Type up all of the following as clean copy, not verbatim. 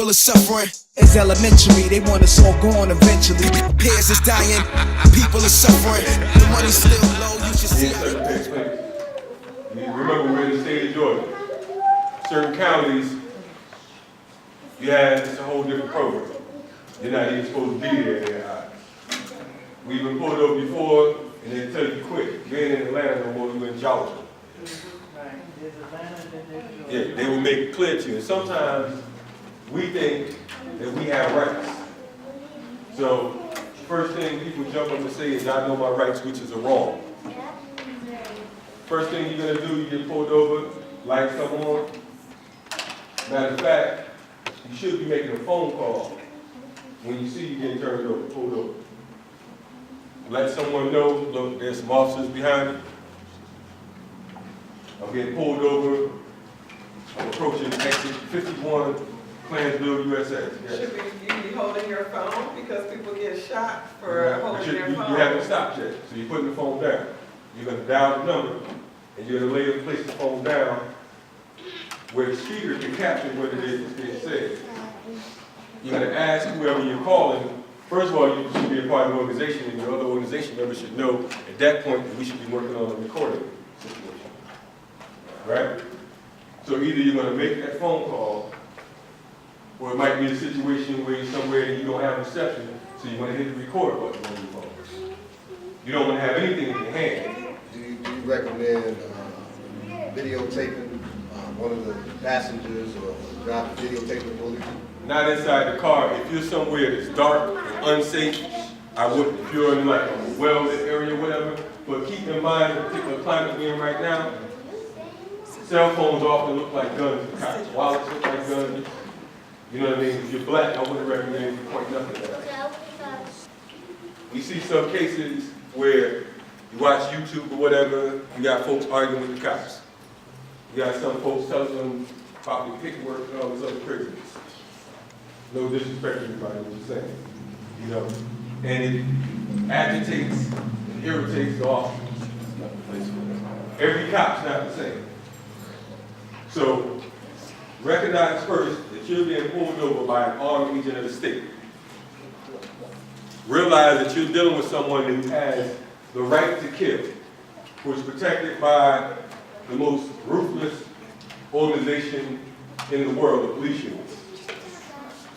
people are suffering. It's elementary, they want us all gone eventually. Peers is dying, people are suffering. The money's still low, you should see. Remember, we're in the state of Georgia. Certain counties, it's a whole different program. You're not even supposed to be there in their eyes. We've been pulled over before, and they tell you quit. You ain't in Atlanta no more, you in Georgia. Yeah, they will make it clear to you. And sometimes we think that we have rights. So, first thing people jump up and say is, I know my rights, which is a wrong. First thing you're gonna do, you get pulled over, lights come on. Matter of fact, you should be making a phone call when you see you getting turned over, pulled over. Let someone know, look, there's some officers behind me. I'm getting pulled over. I'm approaching exit 51, Clansville, USA. Yes. Should you be holding your phone because people get shot for holding their phone? You haven't stopped yet, so you're putting the phone down. You're going to dial the number, and you're going to place the phone down where the speaker can capture what it is that's being said. You're going to ask whoever you're calling. First of all, you should be a part of the organization, and your other organization members should know at that point that we should be working on a recording situation. Right? So either you're going to make that phone call, or it might be a situation where you're somewhere and you don't have reception, so you want to hit the record button on your phone. You don't want to have anything in your hand. Do you recommend videotaping one of the passengers or videotaping the police? Not inside the car. If you're somewhere that's dark and unsafe, I wouldn't. If you're in like a well-lit area or whatever, but keep in mind the particular climate we're in right now, cell phones often look like guns to cops. Wallets look like guns. You know what I mean? If you're black, I wouldn't recommend you point nothing at that. We see some cases where you watch YouTube or whatever, you got folks arguing with the cops. You got some folks telling them about the paperwork and all this other craziness. No disrespect to anybody, what you're saying. You know? And it agitates and irritates the officers. Every cop's not the same. So, recognize first that you're being pulled over by an armed agent of the state. Realize that you're dealing with someone who has the right to kill, who is protected by the most ruthless organization in the world, the police union.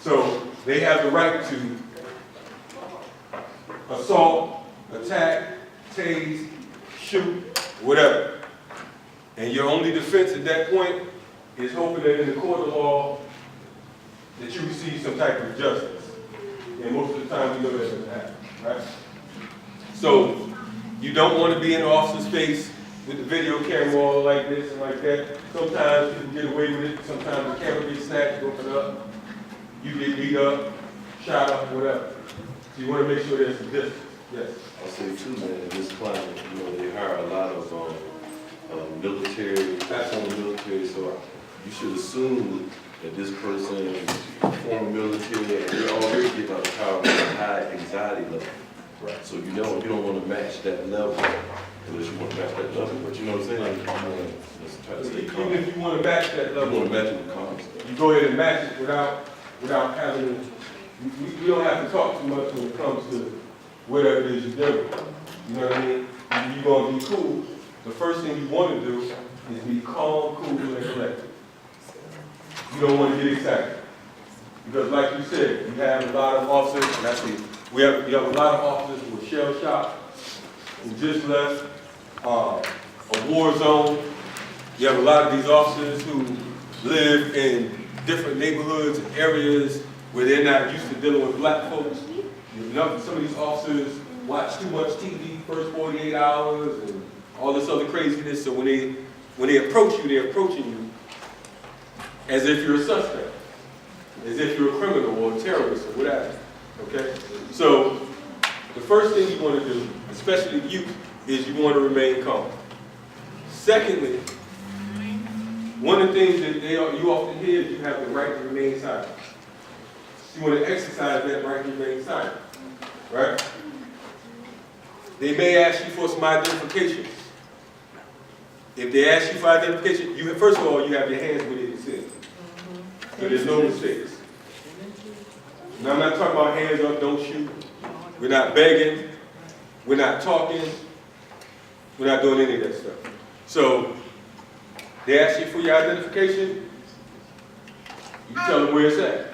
So, they have the right to assault, attack, tase, shoot, whatever. And your only defense at that point is hoping that in the court of law that you receive some type of justice. And most of the time we know that doesn't happen, right? So you don't want to be in the officer's face with the video camera all like this and like that. Sometimes people get away with it. Sometimes the camera gets snatched, open up. You get beat up, shot up, whatever. So you want to make sure there's some distance. Yes? I'll say too, man, in this climate, they hire a lot of military, former military, so you should assume that this person is former military and they're already getting out of power with a high anxiety level. Right. So you don't want to match that level unless you want to match that level. But you know what I'm saying? Let's try to stay calm. Even if you want to match that level, you want to match it with calm. You go ahead and match it without having. You don't have to talk too much when it comes to whatever it is you're doing. You know what I mean? If you're going to be cool, the first thing you want to do is be calm, cool, and collected. You don't want to get excited. Because like you said, you have a lot of officers, and I see, you have a lot of officers who are shell-shocked, who just left a war zone. You have a lot of these officers who live in different neighborhoods and areas where they're not used to dealing with black folks. Some of these officers watch too much TV first 48 hours and all this other craziness. So when they approach you, they're approaching you as if you're a suspect, as if you're a criminal or a terrorist or whatever. Okay? So the first thing you want to do, especially youth, is you want to remain calm. Secondly, one of the things that you often hear is you have the right to remain silent. You want to exercise that right to remain silent, right? They may ask you for some identification. If they ask you for identification, first of all, you have your hands where they can see. So there's no mistakes. Now, I'm not talking about hands up, don't shoot. We're not begging. We're not talking. We're not doing any of that stuff. So, they ask you for your identification. You tell them where it's at.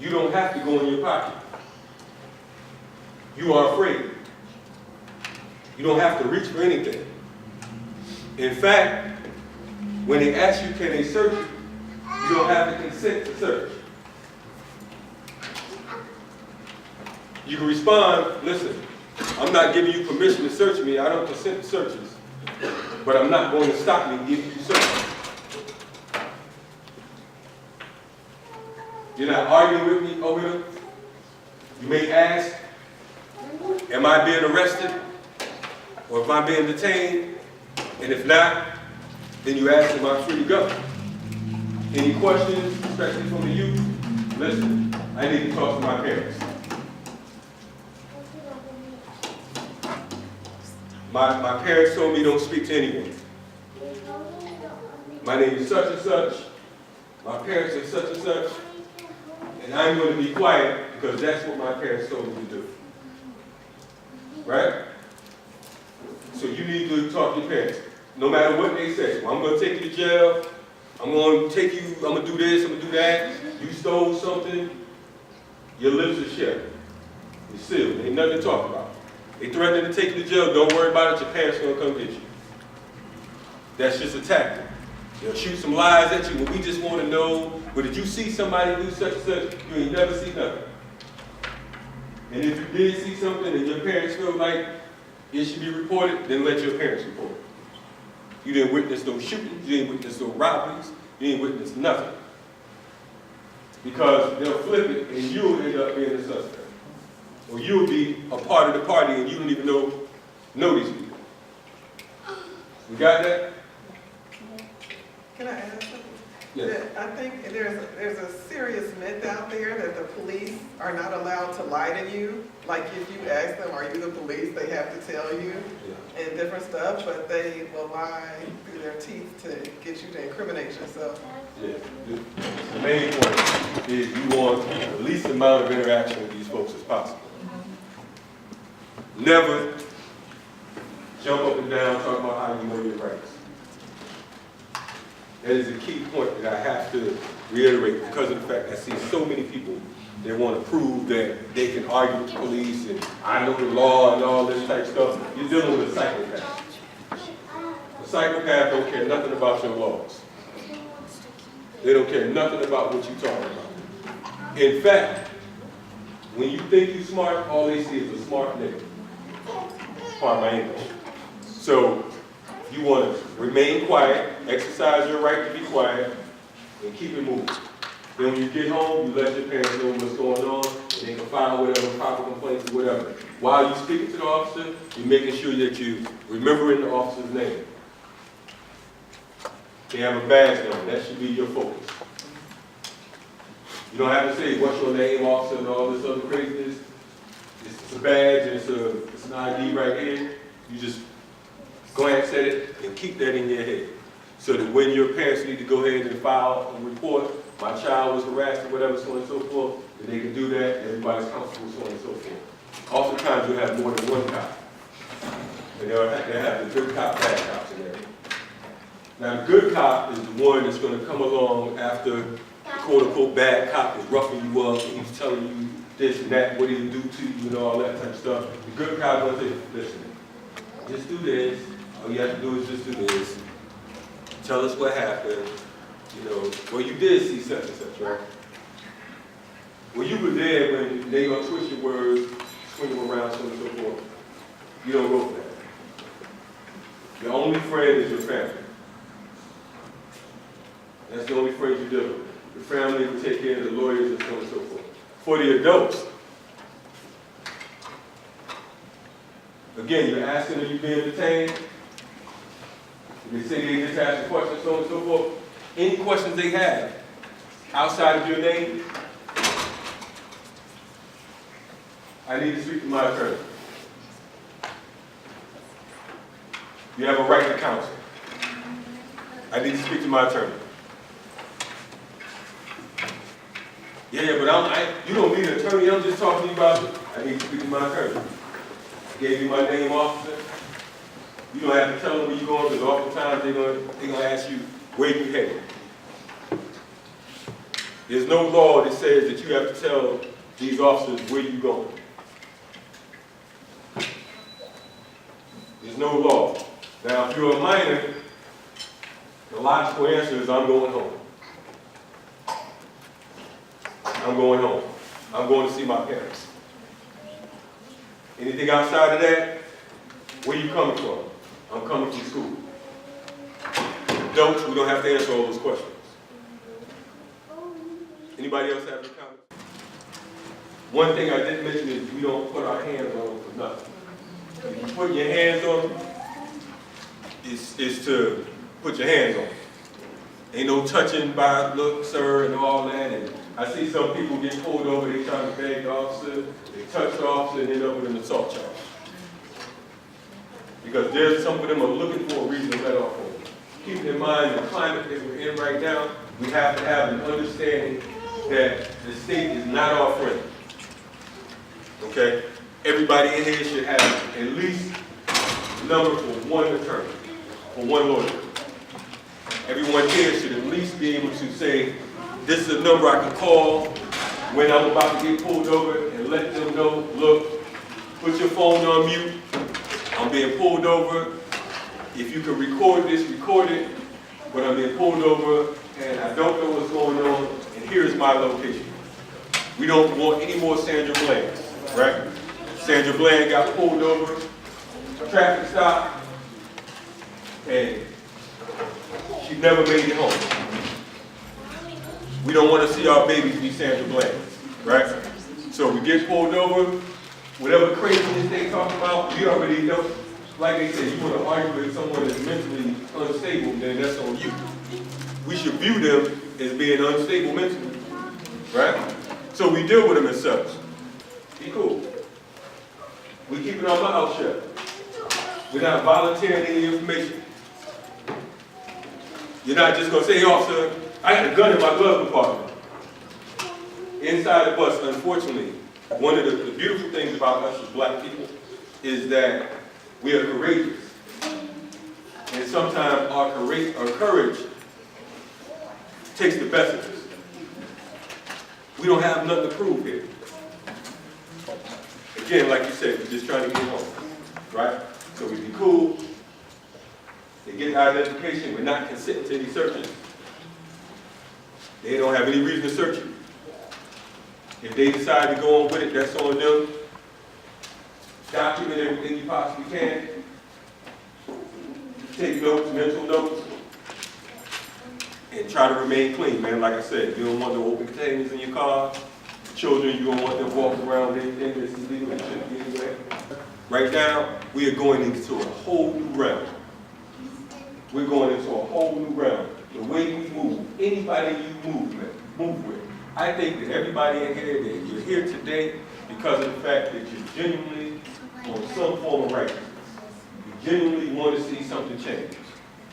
You don't have to go in your pocket. You are afraid. You don't have to reach for anything. In fact, when they ask you, can they search you, you don't have to consent to search. You can respond, listen, I'm not giving you permission to search me. I don't consent to searches. But I'm not going to stop you and give you search. You're not arguing with me over them. You may ask, am I being arrested? Or am I being detained? And if not, then you ask, am I free to go? Any questions, especially from the youth? Listen, I need to talk to my parents. My parents told me don't speak to anyone. My name is such and such. My parents are such and such. And I'm going to be quiet because that's what my parents told me to do. Right? So you need to talk to your parents. No matter what they say. Well, I'm going to take you to jail. I'm going to take you, I'm going to do this, I'm going to do that. You stole something. Your lips are shut. You're sealed. Ain't nothing to talk about. They threaten to take you to jail. Don't worry about it. Your parents are going to come get you. That's just a tactic. They'll shoot some lies at you. Well, we just want to know, well, did you see somebody do such and such? You ain't never see nothing. And if you did see something and your parents feel like it should be reported, then let your parents report it. You didn't witness those shootings. You didn't witness those robberies. You didn't witness nothing. Because they'll flip it and you'll end up being the suspect. Or you'll be a part of the party and you don't even know these people. You got that? Can I add something? Yes. I think there's a serious myth out there that the police are not allowed to lie to you. Like if you ask them, are you the police, they have to tell you and different stuff, but they will lie through their teeth to get you to incriminate yourself. Yeah. The main point is you want the least amount of interaction with these folks as possible. Never jump up and down talking about how you know your rights. That is a key point that I have to reiterate because of the fact that I see so many people that want to prove that they can argue with the police and I know the law and all this type of stuff. You're dealing with a psychopath. A psychopath don't care nothing about your laws. They don't care nothing about what you're talking about. In fact, when you think you're smart, all they see is a smart nigga. Pardon my English. So you want to remain quiet, exercise your right to be quiet, and keep it moving. Then when you get home, you let your parents know what's going on, and they can file whatever proper complaints or whatever. While you're speaking to the officer, you're making sure that you're remembering the officer's name. They have a badge number. That should be your focus. You don't have to say, what's your name, officer, and all this other craziness. It's a badge, and it's an ID right here. You just glance at it and keep that in your head. So that when your parents need to go ahead and file a report, my child was harassed or whatever, so on and so forth, that they can do that, everybody's comfortable, so on and so forth. Oftentimes you'll have more than one cop. And they'll have the good cop, bad cops in there. Now the good cop is the one that's going to come along after the quote-unquote bad cop is roughing you up and he's telling you this and that, what he'll do to you and all that type of stuff. The good cop is going to say, listen, just do this. All you have to do is just do this. Tell us what happened. You know, well, you did see such and such, right? Well, you were there when they gonna twist your words, swing them around, so on and so forth. You don't go for that. Your only friend is your family. That's the only friends you deal with. Your family will take care of the lawyers and so on and so forth. For the adults, again, you're asking, are you being detained? They say they just ask questions, so on and so forth. Any questions they have outside of your name, I need to speak to my attorney. You have a right to counsel. I need to speak to my attorney. Yeah, but you don't need an attorney, I'm just talking to you about, I need to speak to my attorney. I gave you my name, officer. You don't have to tell them where you're going, because oftentimes they're gonna ask you where you headed. There's no law that says that you have to tell these officers where you're going. There's no law. Now, if you're a minor, the logical answer is I'm going home. I'm going home. I'm going to see my parents. Anything outside of that, where you coming from? I'm coming from school. Adults, we don't have to answer all those questions. Anybody else have any comments? One thing I didn't mention is we don't put our hands on them for nothing. If you put your hands on them, it's to put your hands on them. Ain't no touching by look, sir, and all that. And I see some people get pulled over, they try to beg the officer, they touch the officer and end up with an assault charge. Because some of them are looking for a reason to let off on them. Keeping in mind the climate that we're in right now, we have to have an understanding that the state is not our friend. Okay? Everybody in here should have at least a number for one attorney, for one lawyer. Everyone here should at least be able to say, this is a number I can call when I'm about to get pulled over, and let them know, look, put your phone on mute, I'm being pulled over. If you can record this, record it, but I'm being pulled over and I don't know what's going on, and here's my location. We don't want any more Sandra Blands, right? Sandra Bland got pulled over, a traffic stop, and she never made it home. We don't want to see our babies be Sandra Bland, right? So we get pulled over, whatever craziness they talk about, we already know. Like they said, you want to argue with someone that's mentally unstable, then that's on you. We should view them as being unstable mentally, right? So we deal with them as such. Be cool. We keeping our mouth shut. We're not volunteering any information. You're not just going to say, hey, officer, I had a gun in my glove compartment. Inside the bus, unfortunately, one of the beautiful things about us as black people is that we are courageous. And sometimes our courage takes the best of us. We don't have nothing to prove here. Again, like you said, we're just trying to get home, right? So we be cool. They get identification. We're not consenting to any searches. They don't have any reason to search you. If they decide to go on with it, that's on them. Document everything you possibly can. Take notes, mental notes, and try to remain clean, man. Like I said, you don't want no open containers in your car. Children, you don't want them walking around anything that's illegal and shouldn't be anywhere. Right now, we are going into a whole new realm. We're going into a whole new realm. The way we move, anybody you move with. I think that everybody in here, that you're here today because of the fact that you're genuinely on some form of righteousness. You genuinely want to see something change.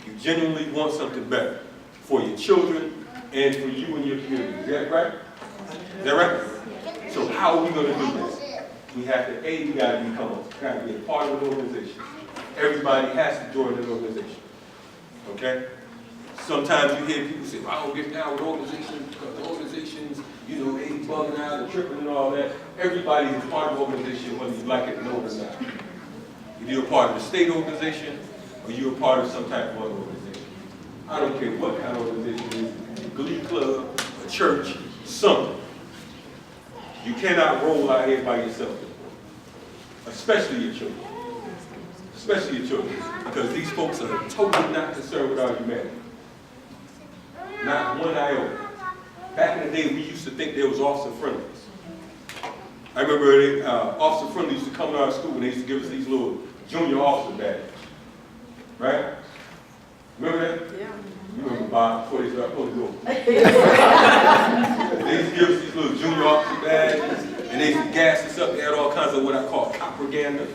You genuinely want something better for your children and for you and your community. Is that right? Is that right? So how are we going to do this? We have to, we got to be a part of an organization. Everybody has to join an organization. Okay? Sometimes you hear people say, well, I don't get down with organizations because the organizations, they bugging out and tripping and all that. Everybody's a part of the organization whether you like it or not. If you're a part of the state organization or you're a part of some type of other organization. I don't care what kind of organization it is, a glee club, a church, something. You cannot roll out here by yourself, especially your children. Especially your children, because these folks are totally not concerned with our humanity. Not one iota. Back in the day, we used to think there was officer friendlies. I remember officer friendlies used to come to our school and they used to give us these little junior officer badges. Right? Remember that? Yeah. You remember Bob before they started pulling the door. They used to give us these little junior officer badges and they used to gas us up. They had all kinds of what I call propaganda.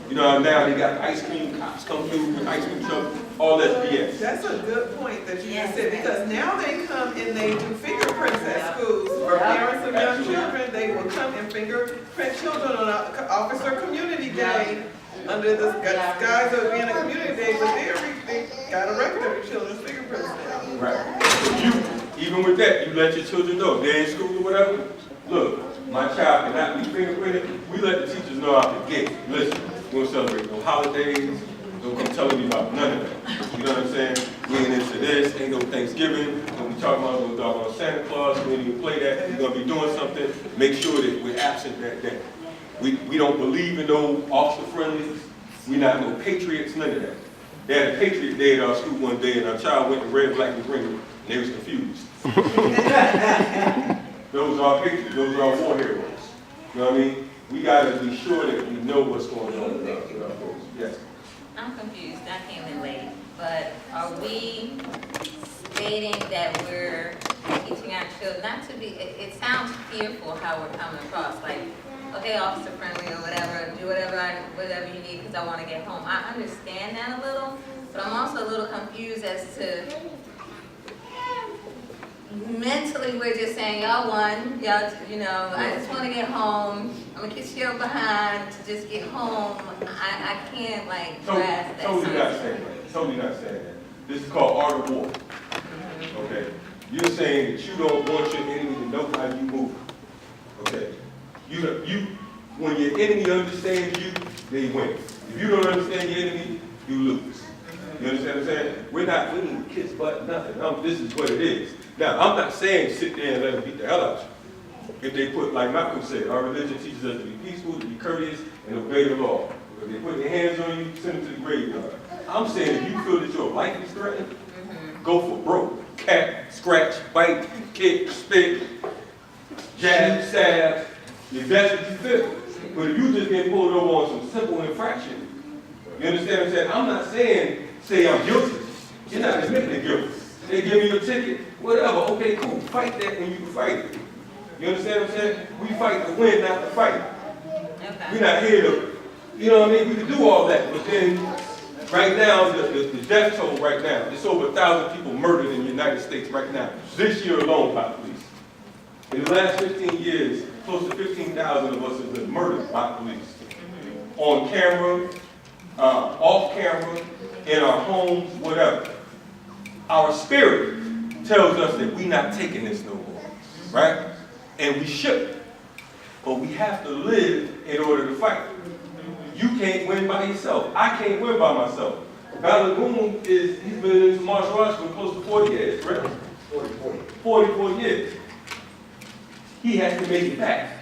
Now they got ice cream cops come through with ice cream trucks, all that BS. That's a good point that you just said, because now they come and they do fingerprints at schools for parents of young Officer Community Day under the guise of being a community day, but they got a record of your children's fingerprints now. Right. So you, even with that, you let your children know, they're in school or whatever, look, my child cannot be fingerprinted. We let the teachers know out the gate. Listen, we don't celebrate no holidays. Don't come telling me about none of that. You know what I'm saying? We ain't into this. Ain't no Thanksgiving. When we talk about no doggone Santa Claus, we ain't even play that. We're gonna be doing something. Make sure that we're absent that day. We don't believe in no officer friendlies. We not no patriots. None of that. They had a Patriot Day at our school one day, and our child went in red, black, and green, and they was confused. Those are patriots. Those are our war heroes. You know what I mean? We gotta be sure that we know what's going on with our folks. Yes. I'm confused, I came in late, but are we stating that we're teaching our children not to be, it sounds fearful how we're coming across, like, okay, officer friendly or whatever, do whatever you need because I want to get home. I understand that a little, but I'm also a little confused as to, mentally we're just saying, y'all won, y'all, you know, I just want to get home. I'm gonna kiss your behind to just get home. I can't like grasp that. Totally not saying that. Totally not saying that. This is called art of war. Okay. You're saying that you don't want your enemy to know how you move. Okay. When your enemy understands you, they win. If you don't understand your enemy, you lose. You understand what I'm saying? We're not winning kiss butt, nothing. This is what it is. Now, I'm not saying sit there and let them beat the hell out of you. If they put, like Malcolm said, our religion teaches us to be peaceful, to be courteous, and obey the law. If they put their hands on you, send them to the graveyard. I'm saying if you feel that your life is threatened, go for broke. Cat, scratch, bite, kick, spit, jab, stab. If that's what you feel. But if you just get pulled over on some simple infraction, you understand what I'm saying? I'm not saying, say I'm guilty. You're not admitting to guilt. They give you a ticket, whatever, okay, cool. Fight that when you can fight it. You understand what I'm saying? We fight to win, not to fight. Okay. We're not here to, you know what I mean? We can do all that, but then right now, the death toll right now, it's over 1,000 people murdered in the United States right now. This year alone by police. In the last 15 years, close to 15,000 of us have been murdered by police. On camera, off camera, in our homes, whatever. Our spirit tells us that we're not taking this no more, right? And we should. But we have to live in order to fight. You can't win by yourself. I can't win by myself. Balagoon he's been into martial arts for close to 40 years, right? 44 years. He has to make it back.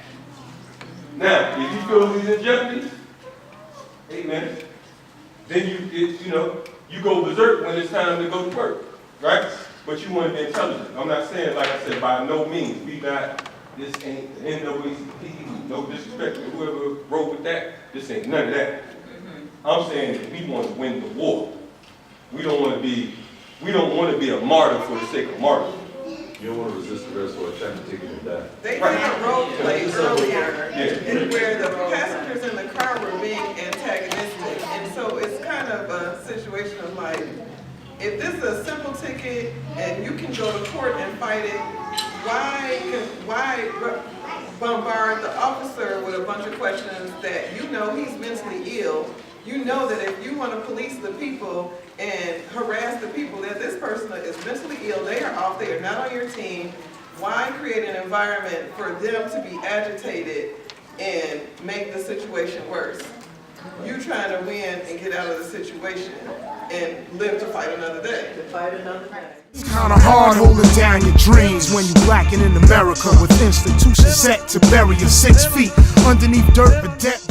Now, if you feel he's in jeopardy, amen, then you go berserk when it's time to go to work, right? But you want to be intelligent. I'm not saying, like I said, by no means, this ain't the NAACP, no disrespect to whoever wrote with that, this ain't none of that. I'm saying that we want to win the war. We don't want to be a martyr for the sake of martyrdom. You don't want to resist arrest or a traffic ticket and die. They did a role play earlier, and where the passengers in the car were being antagonistic, and so it's kind of a situation of like, if this is a simple ticket and you can go to court and fight it, why bombard the officer with a bunch of questions that you know he's mentally ill? You know that if you want to police the people and harass the people, that this person is mentally ill, they are off, they are not on your team. Why create an environment for them to be agitated and make the situation worse? You trying to win and get out of the situation and live to fight another day. It's kinda hard holding down your dreams when you blacking in America with institutions set to bury you 6 feet underneath dirt, but debt.